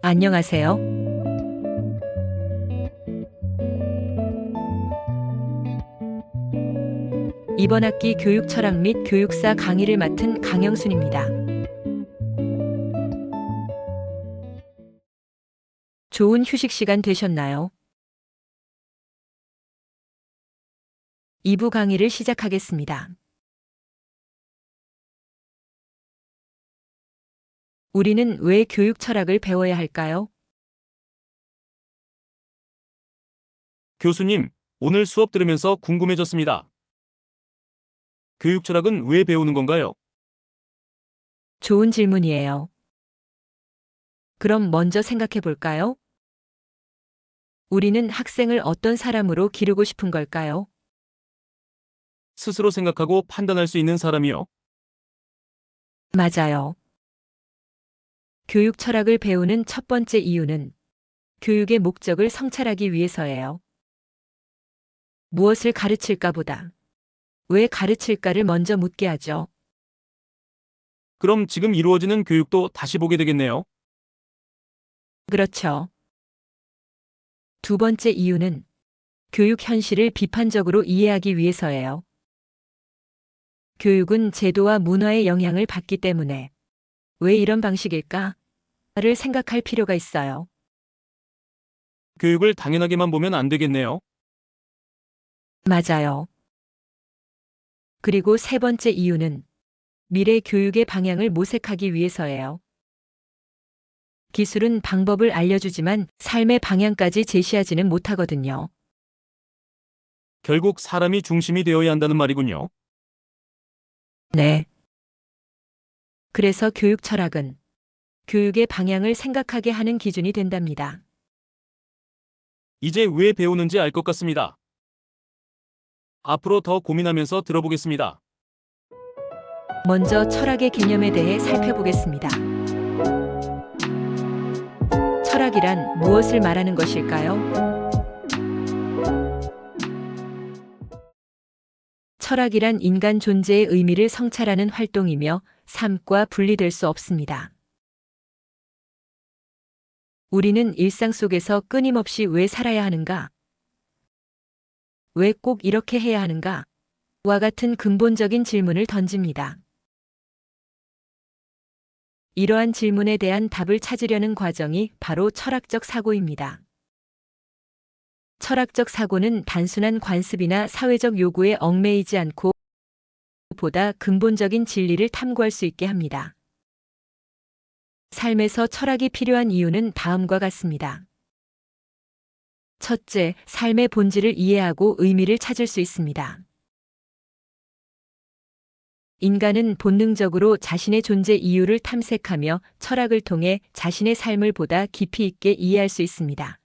안녕하세요. 이번 학기 교육 철학 및 교육사 강의를 맡은 강영순입니다. 좋은 휴식 시간 되셨나요? 2부 강의를 시작하겠습니다. 우리는 왜 교육 철학을 배워야 할까요? 교수님, 오늘 수업 들으면서 궁금해졌습니다. 교육 철학은 왜 배우는 건가요? 좋은 질문이에요. 그럼 먼저 생각해 볼까요? 우리는 학생을 어떤 사람으로 기르고 싶은 걸까요? 스스로 생각하고 판단할 수 있는 사람이요. 맞아요. 교육 철학을 배우는 첫 번째 이유는 교육의 목적을 성찰하기 위해서예요. 무엇을 가르칠까 보다 왜 가르칠까를 먼저 묻게 하죠. 그럼 지금 이루어지는 교육도 다시 보게 되겠네요. 그렇죠. 두 번째 이유는 교육 현실을 비판적으로 이해하기 위해서예요. 교육은 제도와 문화의 영향을 받기 때문에 왜 이런 방식일까를 생각할 필요가 있어요. 교육을 당연하게만 보면 안 되겠네요. 맞아요. 그리고 세 번째 이유는 미래 교육의 방향을 모색하기 위해서예요. 기술은 방법을 알려주지만 삶의 방향까지 제시하지는 못하거든요. 결국 사람이 중심이 되어야 한다는 말이군요. 네. 그래서 교육 철학은 교육의 방향을 생각하게 하는 기준이 된답니다. 이제 왜 배우는지 알 것 같습니다. 앞으로 더 고민하면서 들어보겠습니다. 먼저 철학의 개념에 대해 살펴보겠습니다. 철학이란 무엇을 말하는 것일까요? 철학이란 인간 존재의 의미를 성찰하는 활동이며 삶과 분리될 수 없습니다. 우리는 일상 속에서 끊임없이 왜 살아야 하는가? 왜 꼭 이렇게 해야 하는가? 와 같은 근본적인 질문을 던집니다. 이러한 질문에 대한 답을 찾으려는 과정이 바로 철학적 사고입니다. 철학적 사고는 단순한 관습이나 사회적 요구에 얽매이지 않고 보다 근본적인 진리를 탐구할 수 있게 합니다. 삶에서 철학이 필요한 이유는 다음과 같습니다. 첫째, 삶의 본질을 이해하고 의미를 찾을 수 있습니다. 인간은 본능적으로 자신의 존재 이유를 탐색하며 철학을 통해 자신의 삶을 보다 깊이 있게 이해할 수 있습니다.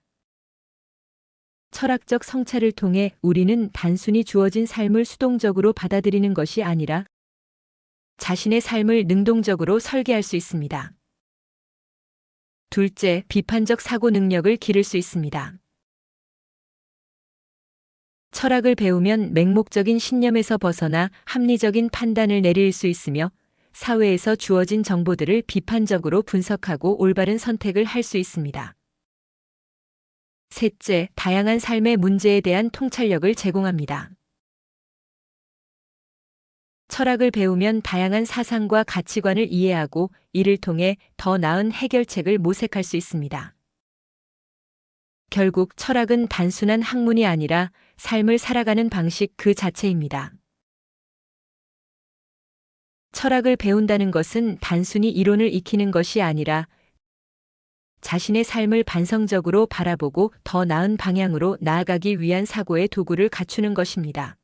철학적 성찰을 통해 우리는 단순히 주어진 삶을 수동적으로 받아들이는 것이 아니라 자신의 삶을 능동적으로 설계할 수 있습니다. 둘째, 비판적 사고 능력을 기를 수 있습니다. 철학을 배우면 맹목적인 신념에서 벗어나 합리적인 판단을 내릴 수 있으며 사회에서 주어진 정보들을 비판적으로 분석하고 올바른 선택을 할 수 있습니다. 셋째, 다양한 삶의 문제에 대한 통찰력을 제공합니다. 철학을 배우면 다양한 사상과 가치관을 이해하고 이를 통해 더 나은 해결책을 모색할 수 있습니다. 결국 철학은 단순한 학문이 아니라 삶을 살아가는 방식 그 자체입니다. 철학을 배운다는 것은 단순히 이론을 익히는 것이 아니라 자신의 삶을 반성적으로 바라보고 더 나은 방향으로 나아가기 위한 사고의 도구를 갖추는 것입니다.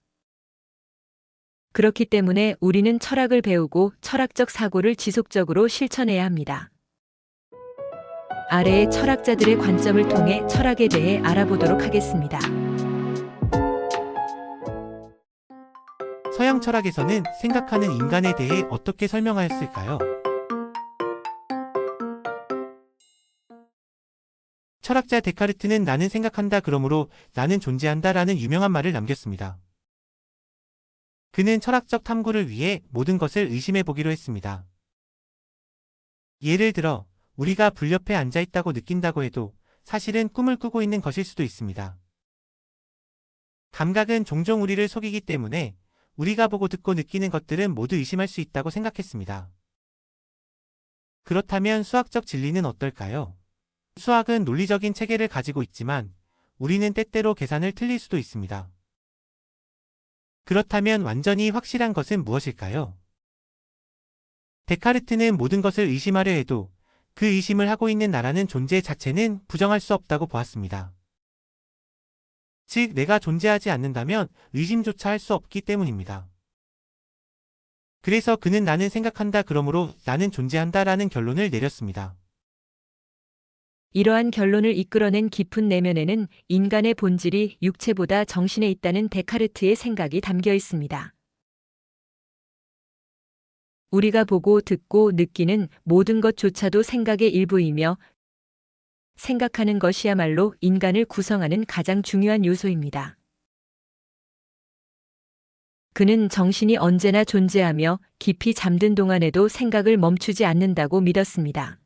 그렇기 때문에 우리는 철학을 배우고 철학적 사고를 지속적으로 실천해야 합니다. 아래의 철학자들의 관점을 통해 철학에 대해 알아보도록 하겠습니다. 서양 철학에서는 생각하는 인간에 대해 어떻게 설명하였을까요? 철학자 데카르트는 나는 생각한다 그러므로 나는 존재한다 라는 유명한 말을 남겼습니다. 그는 철학적 탐구를 위해 모든 것을 의심해 보기로 했습니다. 예를 들어 우리가 불 옆에 앉아 있다고 느낀다고 해도 사실은 꿈을 꾸고 있는 것일 수도 있습니다. 감각은 종종 우리를 속이기 때문에 우리가 보고 듣고 느끼는 것들은 모두 의심할 수 있다고 생각했습니다. 그렇다면 수학적 진리는 어떨까요? 수학은 논리적인 체계를 가지고 있지만 우리는 때때로 계산을 틀릴 수도 있습니다. 그렇다면 완전히 확실한 것은 무엇일까요? 데카르트는 모든 것을 의심하려 해도 그 의심을 하고 있는 나라는 존재 자체는 부정할 수 없다고 보았습니다. 즉, 내가 존재하지 않는다면 의심조차 할 수 없기 때문입니다. 그래서 그는 나는 생각한다, 그러므로 나는 존재한다 라는 결론을 내렸습니다. 이러한 결론을 이끌어낸 깊은 내면에는 인간의 본질이 육체보다 정신에 있다는 데카르트의 생각이 담겨 있습니다. 우리가 보고 듣고 느끼는 모든 것조차도 생각의 일부이며 생각하는 것이야말로 인간을 구성하는 가장 중요한 요소입니다. 그는 정신이 언제나 존재하며 깊이 잠든 동안에도 생각을 멈추지 않는다고 믿었습니다.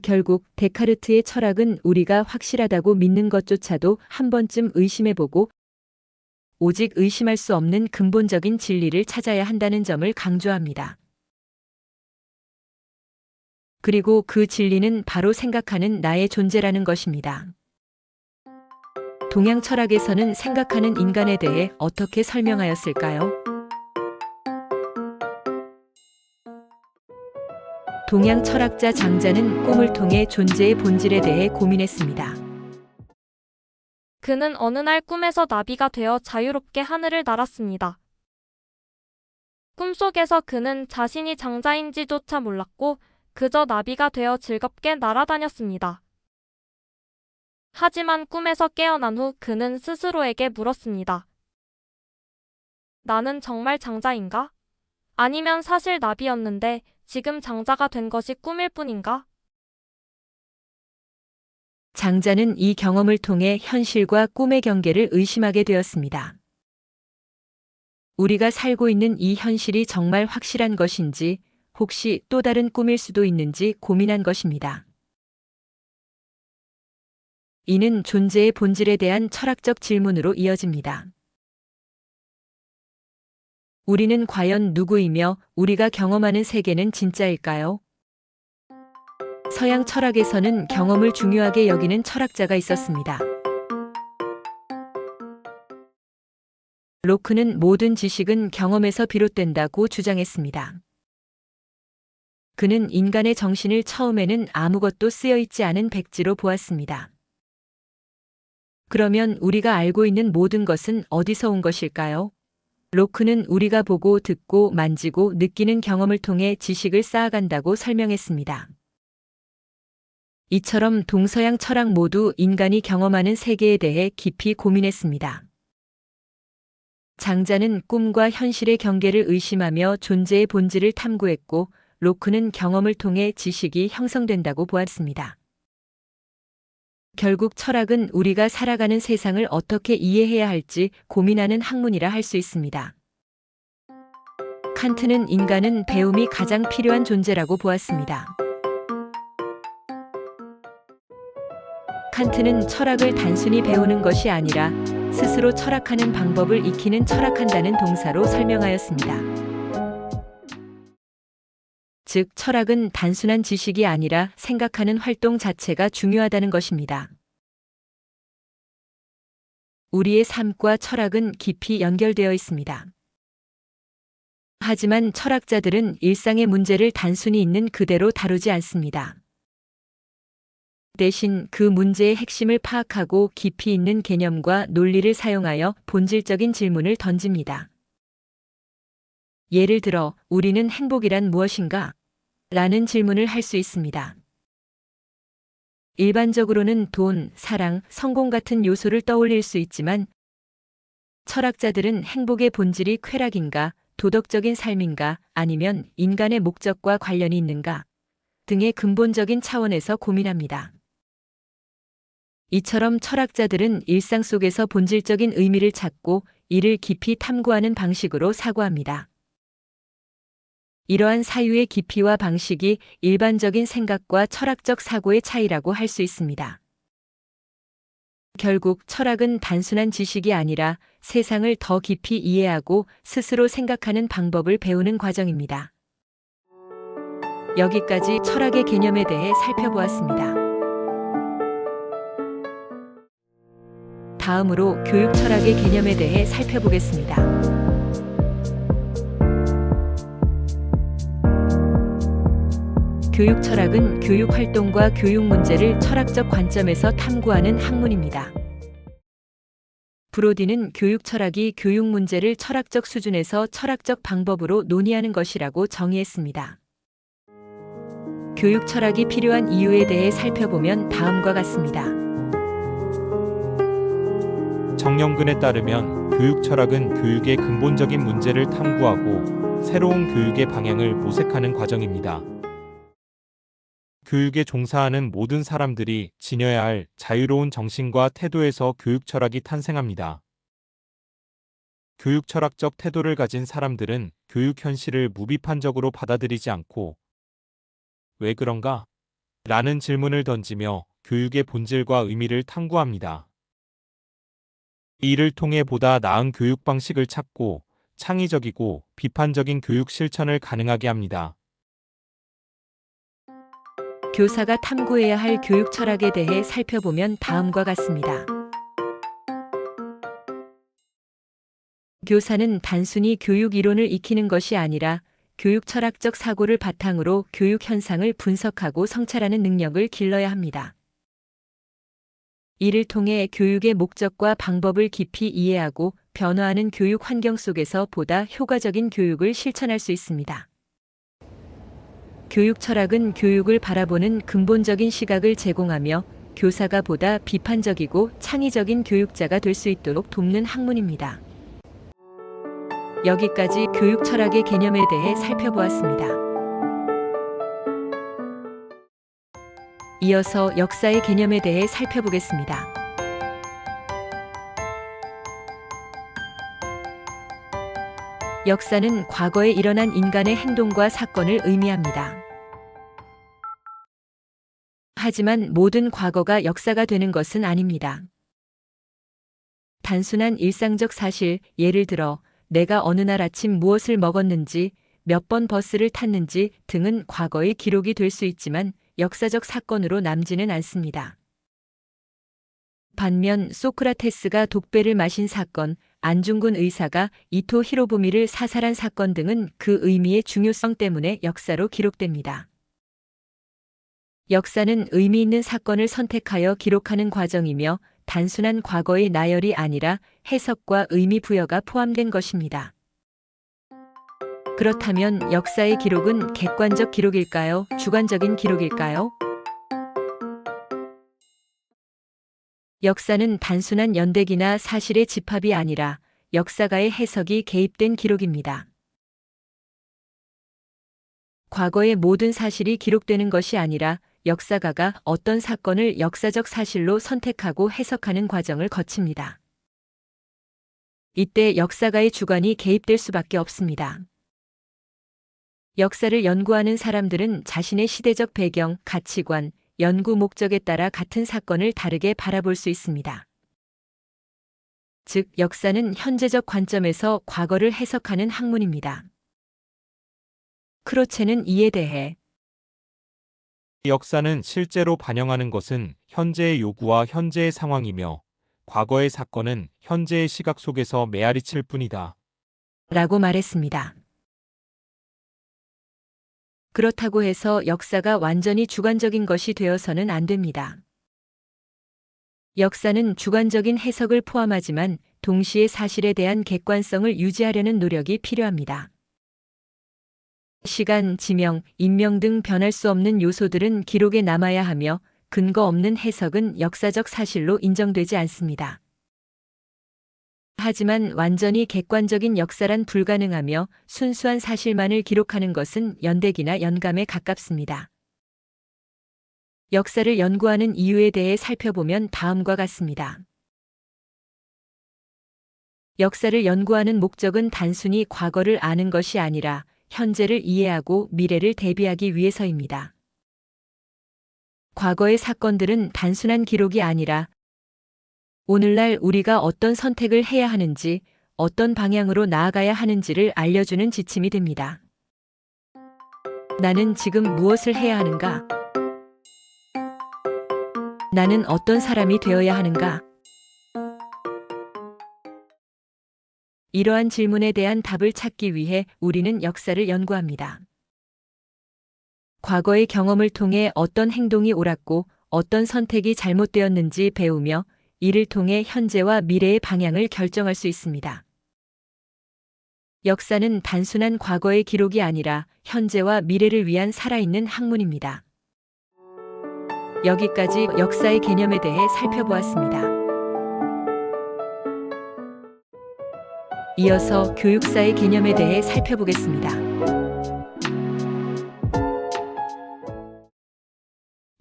결국 데카르트의 철학은 우리가 확실하다고 믿는 것조차도 한 번쯤 의심해보고 오직 의심할 수 없는 근본적인 진리를 찾아야 한다는 점을 강조합니다. 그리고 그 진리는 바로 생각하는 나의 존재라는 것입니다. 동양 철학에서는 생각하는 인간에 대해 어떻게 설명하였을까요? 동양 철학자 장자는 꿈을 통해 존재의 본질에 대해 고민했습니다. 그는 어느 날 꿈에서 나비가 되어 자유롭게 하늘을 날았습니다. 꿈속에서 그는 자신이 장자인지조차 몰랐고 그저 나비가 되어 즐겁게 날아다녔습니다. 하지만 꿈에서 깨어난 후 그는 스스로에게 물었습니다. 나는 정말 장자인가? 아니면 사실 나비였는데 지금 장자가 된 것이 꿈일 뿐인가? 장자는 이 경험을 통해 현실과 꿈의 경계를 의심하게 되었습니다. 우리가 살고 있는 이 현실이 정말 확실한 것인지, 혹시 또 다른 꿈일 수도 있는지 고민한 것입니다. 이는 존재의 본질에 대한 철학적 질문으로 이어집니다. 우리는 과연 누구이며 우리가 경험하는 세계는 진짜일까요? 서양 철학에서는 경험을 중요하게 여기는 철학자가 있었습니다. 로크는 모든 지식은 경험에서 비롯된다고 주장했습니다. 그는 인간의 정신을 처음에는 아무것도 쓰여 있지 않은 백지로 보았습니다. 그러면 우리가 알고 있는 모든 것은 어디서 온 것일까요? 로크는 우리가 보고 듣고 만지고 느끼는 경험을 통해 지식을 쌓아간다고 설명했습니다. 이처럼 동서양 철학 모두 인간이 경험하는 세계에 대해 깊이 고민했습니다. 장자는 꿈과 현실의 경계를 의심하며 존재의 본질을 탐구했고, 로크는 경험을 통해 지식이 형성된다고 보았습니다. 결국 철학은 우리가 살아가는 세상을 어떻게 이해해야 할지 고민하는 학문이라 할 수 있습니다. 칸트는 인간은 배움이 가장 필요한 존재라고 보았습니다. 칸트는 철학을 단순히 배우는 것이 아니라 스스로 철학하는 방법을 익히는 철학한다는 동사로 설명하였습니다. 즉, 철학은 단순한 지식이 아니라 생각하는 활동 자체가 중요하다는 것입니다. 우리의 삶과 철학은 깊이 연결되어 있습니다. 하지만 철학자들은 일상의 문제를 단순히 있는 그대로 다루지 않습니다. 대신 그 문제의 핵심을 파악하고 깊이 있는 개념과 논리를 사용하여 본질적인 질문을 던집니다. 예를 들어, 우리는 행복이란 무엇인가? 라는 질문을 할 수 있습니다. 일반적으로는 돈, 사랑, 성공 같은 요소를 떠올릴 수 있지만 철학자들은 행복의 본질이 쾌락인가, 도덕적인 삶인가, 아니면 인간의 목적과 관련이 있는가 등의 근본적인 차원에서 고민합니다. 이처럼 철학자들은 일상 속에서 본질적인 의미를 찾고 이를 깊이 탐구하는 방식으로 사고합니다. 이러한 사유의 깊이와 방식이 일반적인 생각과 철학적 사고의 차이라고 할 수 있습니다. 결국 철학은 단순한 지식이 아니라 세상을 더 깊이 이해하고 스스로 생각하는 방법을 배우는 과정입니다. 여기까지 철학의 개념에 대해 살펴보았습니다. 다음으로 교육 철학의 개념에 대해 살펴보겠습니다. 교육 철학은 교육 활동과 교육 문제를 철학적 관점에서 탐구하는 학문입니다. 브로디는 교육 철학이 교육 문제를 철학적 수준에서 철학적 방법으로 논의하는 것이라고 정의했습니다. 교육 철학이 필요한 이유에 대해 살펴보면 다음과 같습니다. 정영근에 따르면 교육 철학은 교육의 근본적인 문제를 탐구하고 새로운 교육의 방향을 모색하는 과정입니다. 교육에 종사하는 모든 사람들이 지녀야 할 자유로운 정신과 태도에서 교육 철학이 탄생합니다. 교육 철학적 태도를 가진 사람들은 교육 현실을 무비판적으로 받아들이지 않고 왜 그런가? 라는 질문을 던지며 교육의 본질과 의미를 탐구합니다. 이를 통해 보다 나은 교육 방식을 찾고 창의적이고 비판적인 교육 실천을 가능하게 합니다. 교사가 탐구해야 할 교육 철학에 대해 살펴보면 다음과 같습니다. 교사는 단순히 교육 이론을 익히는 것이 아니라 교육 철학적 사고를 바탕으로 교육 현상을 분석하고 성찰하는 능력을 길러야 합니다. 이를 통해 교육의 목적과 방법을 깊이 이해하고 변화하는 교육 환경 속에서 보다 효과적인 교육을 실천할 수 있습니다. 교육 철학은 교육을 바라보는 근본적인 시각을 제공하며 교사가 보다 비판적이고 창의적인 교육자가 될 수 있도록 돕는 학문입니다. 여기까지 교육 철학의 개념에 대해 살펴보았습니다. 이어서 역사의 개념에 대해 살펴보겠습니다. 역사는 과거에 일어난 인간의 행동과 사건을 의미합니다. 하지만 모든 과거가 역사가 되는 것은 아닙니다. 단순한 일상적 사실, 예를 들어 내가 어느 날 아침 무엇을 먹었는지, 몇 번 버스를 탔는지 등은 과거의 기록이 될 수 있지만 역사적 사건으로 남지는 않습니다. 반면 소크라테스가 독배를 마신 사건, 안중근 의사가 이토 히로부미를 사살한 사건 등은 그 의미의 중요성 때문에 역사로 기록됩니다. 역사는 의미 있는 사건을 선택하여 기록하는 과정이며 단순한 과거의 나열이 아니라 해석과 의미 부여가 포함된 것입니다. 그렇다면 역사의 기록은 객관적 기록일까요? 주관적인 기록일까요? 역사는 단순한 연대기나 사실의 집합이 아니라 역사가의 해석이 개입된 기록입니다. 과거의 모든 사실이 기록되는 것이 아니라 역사가가 어떤 사건을 역사적 사실로 선택하고 해석하는 과정을 거칩니다. 이때 역사가의 주관이 개입될 수밖에 없습니다. 역사를 연구하는 사람들은 자신의 시대적 배경, 가치관, 연구 목적에 따라 같은 사건을 다르게 바라볼 수 있습니다. 즉, 역사는 현재적 관점에서 과거를 해석하는 학문입니다. 크로체는 이에 대해 역사는 실제로 반영하는 것은 현재의 요구와 현재의 상황이며 과거의 사건은 현재의 시각 속에서 메아리칠 뿐이다. 라고 말했습니다. 그렇다고 해서 역사가 완전히 주관적인 것이 되어서는 안 됩니다. 역사는 주관적인 해석을 포함하지만 동시에 사실에 대한 객관성을 유지하려는 노력이 필요합니다. 시간, 지명, 인명 등 변할 수 없는 요소들은 기록에 남아야 하며 근거 없는 해석은 역사적 사실로 인정되지 않습니다. 하지만 완전히 객관적인 역사란 불가능하며 순수한 사실만을 기록하는 것은 연대기나 연감에 가깝습니다. 역사를 연구하는 이유에 대해 살펴보면 다음과 같습니다. 역사를 연구하는 목적은 단순히 과거를 아는 것이 아니라 현재를 이해하고 미래를 대비하기 위해서입니다. 과거의 사건들은 단순한 기록이 아니라 오늘날 우리가 어떤 선택을 해야 하는지, 어떤 방향으로 나아가야 하는지를 알려주는 지침이 됩니다. 나는 지금 무엇을 해야 하는가? 나는 어떤 사람이 되어야 하는가? 이러한 질문에 대한 답을 찾기 위해 우리는 역사를 연구합니다. 과거의 경험을 통해 어떤 행동이 옳았고 어떤 선택이 잘못되었는지 배우며 이를 통해 현재와 미래의 방향을 결정할 수 있습니다. 역사는 단순한 과거의 기록이 아니라 현재와 미래를 위한 살아있는 학문입니다. 여기까지 역사의 개념에 대해 살펴보았습니다. 이어서 교육사의 개념에 대해 살펴보겠습니다.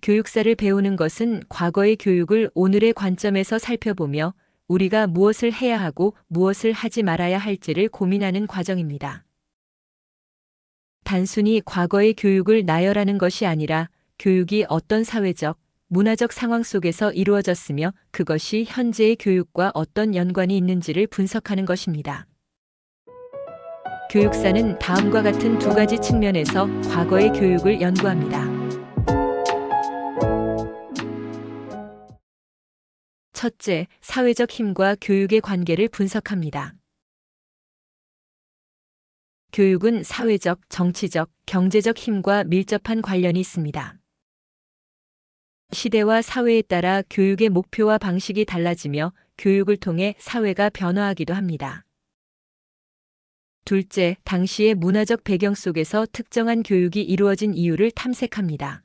교육사를 배우는 것은 과거의 교육을 오늘의 관점에서 살펴보며 우리가 무엇을 해야 하고 무엇을 하지 말아야 할지를 고민하는 과정입니다. 단순히 과거의 교육을 나열하는 것이 아니라 교육이 어떤 사회적, 문화적 상황 속에서 이루어졌으며 그것이 현재의 교육과 어떤 연관이 있는지를 분석하는 것입니다. 교육사는 다음과 같은 두 가지 측면에서 과거의 교육을 연구합니다. 첫째, 사회적 힘과 교육의 관계를 분석합니다. 교육은 사회적, 정치적, 경제적 힘과 밀접한 관련이 있습니다. 시대와 사회에 따라 교육의 목표와 방식이 달라지며 교육을 통해 사회가 변화하기도 합니다. 둘째, 당시의 문화적 배경 속에서 특정한 교육이 이루어진 이유를 탐색합니다.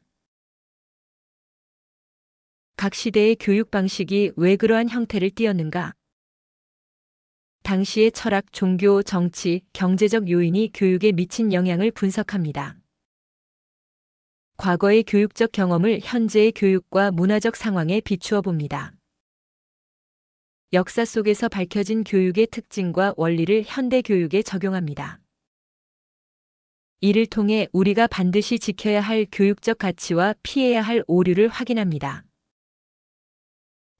각 시대의 교육 방식이 왜 그러한 형태를 띠었는가? 당시의 철학, 종교, 정치, 경제적 요인이 교육에 미친 영향을 분석합니다. 과거의 교육적 경험을 현재의 교육과 문화적 상황에 비추어 봅니다. 역사 속에서 밝혀진 교육의 특징과 원리를 현대 교육에 적용합니다. 이를 통해 우리가 반드시 지켜야 할 교육적 가치와 피해야 할 오류를 확인합니다.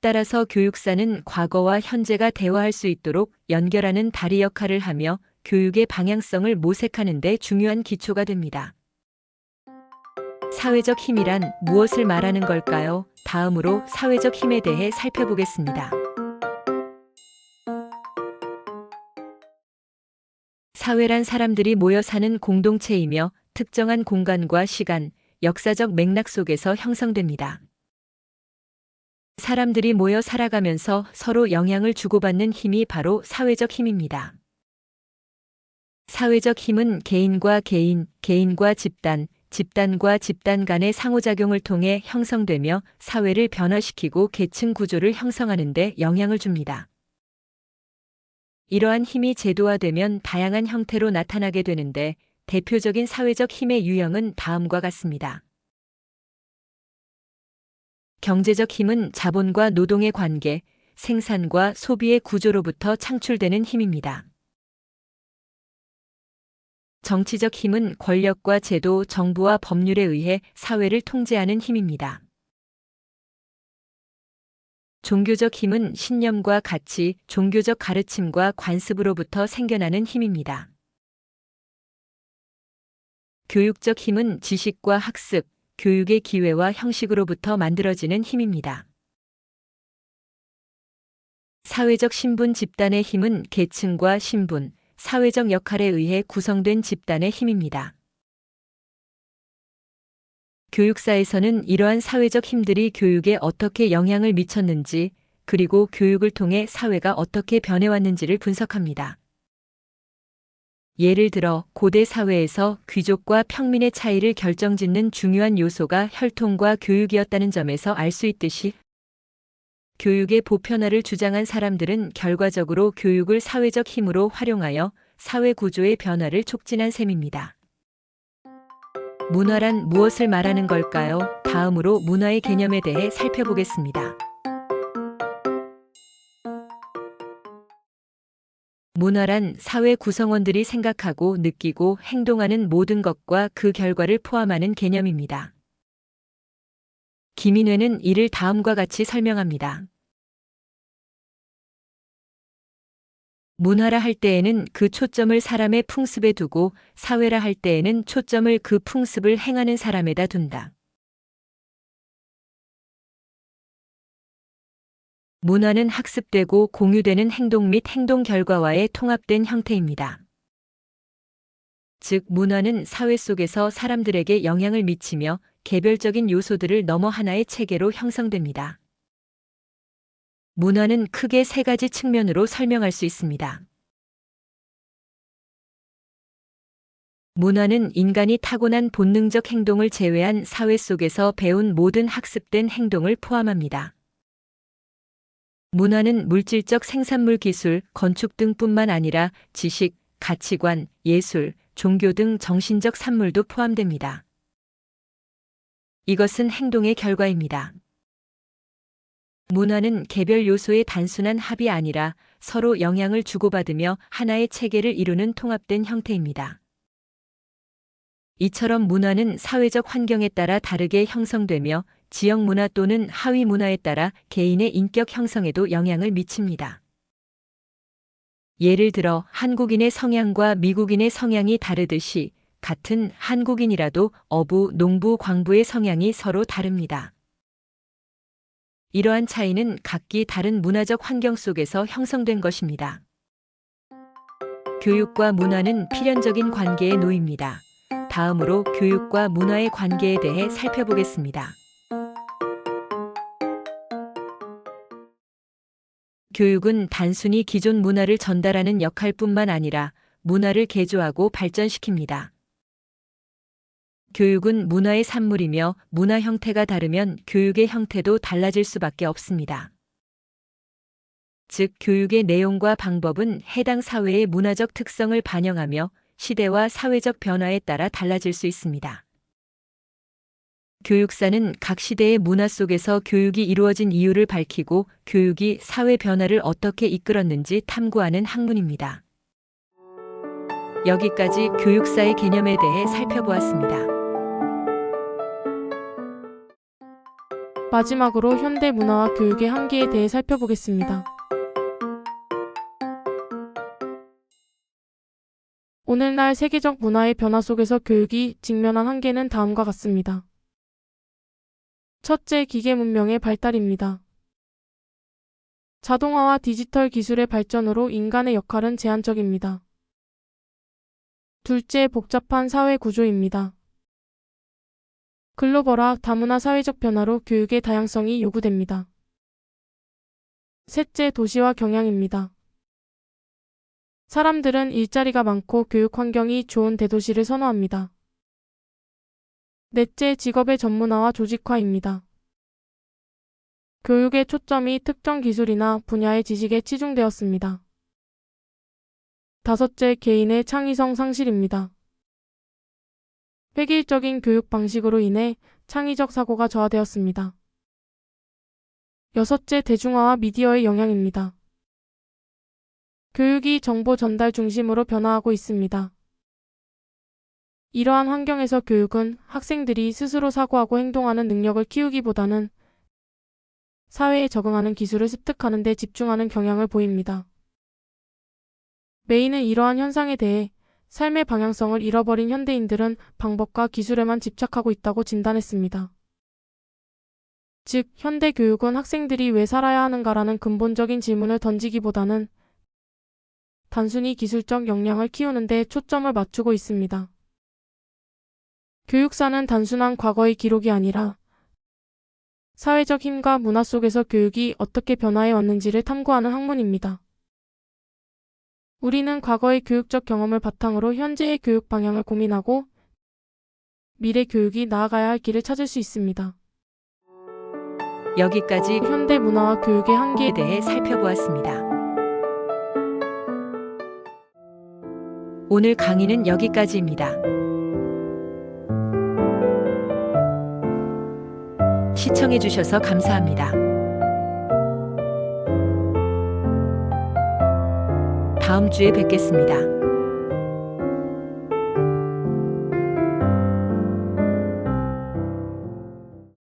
따라서 교육사는 과거와 현재가 대화할 수 있도록 연결하는 다리 역할을 하며 교육의 방향성을 모색하는 데 중요한 기초가 됩니다. 사회적 힘이란 무엇을 말하는 걸까요? 다음으로 사회적 힘에 대해 살펴보겠습니다. 사회란 사람들이 모여 사는 공동체이며 특정한 공간과 시간, 역사적 맥락 속에서 형성됩니다. 사람들이 모여 살아가면서 서로 영향을 주고받는 힘이 바로 사회적 힘입니다. 사회적 힘은 개인과 개인, 개인과 집단, 집단과 집단 간의 상호작용을 통해 형성되며 사회를 변화시키고 계층 구조를 형성하는 데 영향을 줍니다. 이러한 힘이 제도화되면 다양한 형태로 나타나게 되는데 대표적인 사회적 힘의 유형은 다음과 같습니다. 경제적 힘은 자본과 노동의 관계, 생산과 소비의 구조로부터 창출되는 힘입니다. 정치적 힘은 권력과 제도, 정부와 법률에 의해 사회를 통제하는 힘입니다. 종교적 힘은 신념과 가치, 종교적 가르침과 관습으로부터 생겨나는 힘입니다. 교육적 힘은 지식과 학습, 교육의 기회와 형식으로부터 만들어지는 힘입니다. 사회적 신분 집단의 힘은 계층과 신분, 사회적 역할에 의해 구성된 집단의 힘입니다. 교육사에서는 이러한 사회적 힘들이 교육에 어떻게 영향을 미쳤는지, 그리고 교육을 통해 사회가 어떻게 변해왔는지를 분석합니다. 예를 들어 고대 사회에서 귀족과 평민의 차이를 결정짓는 중요한 요소가 혈통과 교육이었다는 점에서 알 수 있듯이 교육의 보편화를 주장한 사람들은 결과적으로 교육을 사회적 힘으로 활용하여 사회 구조의 변화를 촉진한 셈입니다. 문화란 무엇을 말하는 걸까요? 다음으로 문화의 개념에 대해 살펴보겠습니다. 문화란 사회 구성원들이 생각하고 느끼고 행동하는 모든 것과 그 결과를 포함하는 개념입니다. 김인회는 이를 다음과 같이 설명합니다. 문화라 할 때에는 그 초점을 사람의 풍습에 두고 사회라 할 때에는 초점을 그 풍습을 행하는 사람에다 둔다. 문화는 학습되고 공유되는 행동 및 행동 결과와의 통합된 형태입니다. 즉, 문화는 사회 속에서 사람들에게 영향을 미치며 개별적인 요소들을 넘어 하나의 체계로 형성됩니다. 문화는 크게 세 가지 측면으로 설명할 수 있습니다. 문화는 인간이 타고난 본능적 행동을 제외한 사회 속에서 배운 모든 학습된 행동을 포함합니다. 문화는 물질적 생산물 기술, 건축 등뿐만 아니라 지식, 가치관, 예술, 종교 등 정신적 산물도 포함됩니다. 이것은 행동의 결과입니다. 문화는 개별 요소의 단순한 합이 아니라 서로 영향을 주고받으며 하나의 체계를 이루는 통합된 형태입니다. 이처럼 문화는 사회적 환경에 따라 다르게 형성되며 지역 문화 또는 하위 문화에 따라 개인의 인격 형성에도 영향을 미칩니다. 예를 들어 한국인의 성향과 미국인의 성향이 다르듯이 같은 한국인이라도 어부, 농부, 광부의 성향이 서로 다릅니다. 이러한 차이는 각기 다른 문화적 환경 속에서 형성된 것입니다. 교육과 문화는 필연적인 관계에 놓입니다. 다음으로 교육과 문화의 관계에 대해 살펴보겠습니다. 교육은 단순히 기존 문화를 전달하는 역할뿐만 아니라 문화를 개조하고 발전시킵니다. 교육은 문화의 산물이며 문화 형태가 다르면 교육의 형태도 달라질 수밖에 없습니다. 즉, 교육의 내용과 방법은 해당 사회의 문화적 특성을 반영하며 시대와 사회적 변화에 따라 달라질 수 있습니다. 교육사는 각 시대의 문화 속에서 교육이 이루어진 이유를 밝히고 교육이 사회 변화를 어떻게 이끌었는지 탐구하는 학문입니다. 여기까지 교육사의 개념에 대해 살펴보았습니다. 마지막으로 현대 문화와 교육의 한계에 대해 살펴보겠습니다. 오늘날 세계적 문화의 변화 속에서 교육이 직면한 한계는 다음과 같습니다. 첫째, 기계 문명의 발달입니다. 자동화와 디지털 기술의 발전으로 인간의 역할은 제한적입니다. 둘째, 복잡한 사회 구조입니다. 글로벌화, 다문화 사회적 변화로 교육의 다양성이 요구됩니다. 셋째, 도시화 경향입니다. 사람들은 일자리가 많고 교육 환경이 좋은 대도시를 선호합니다. 넷째, 직업의 전문화와 조직화입니다. 교육의 초점이 특정 기술이나 분야의 지식에 치중되었습니다. 다섯째, 개인의 창의성 상실입니다. 획일적인 교육 방식으로 인해 창의적 사고가 저하되었습니다. 여섯째, 대중화와 미디어의 영향입니다. 교육이 정보 전달 중심으로 변화하고 있습니다. 이러한 환경에서 교육은 학생들이 스스로 사고하고 행동하는 능력을 키우기보다는 사회에 적응하는 기술을 습득하는 데 집중하는 경향을 보입니다. 메이는 이러한 현상에 대해 삶의 방향성을 잃어버린 현대인들은 방법과 기술에만 집착하고 있다고 진단했습니다. 즉, 현대 교육은 학생들이 왜 살아야 하는가라는 근본적인 질문을 던지기보다는 단순히 기술적 역량을 키우는 데 초점을 맞추고 있습니다. 교육사는 단순한 과거의 기록이 아니라 사회적 힘과 문화 속에서 교육이 어떻게 변화해 왔는지를 탐구하는 학문입니다. 우리는 과거의 교육적 경험을 바탕으로 현재의 교육 방향을 고민하고 미래 교육이 나아가야 할 길을 찾을 수 있습니다. 여기까지 현대 문화와 교육의 한계에 에 대해 살펴보았습니다. 오늘 강의는 여기까지입니다. 시청해주셔서 감사합니다. 다음 다음 주에 뵙겠습니다.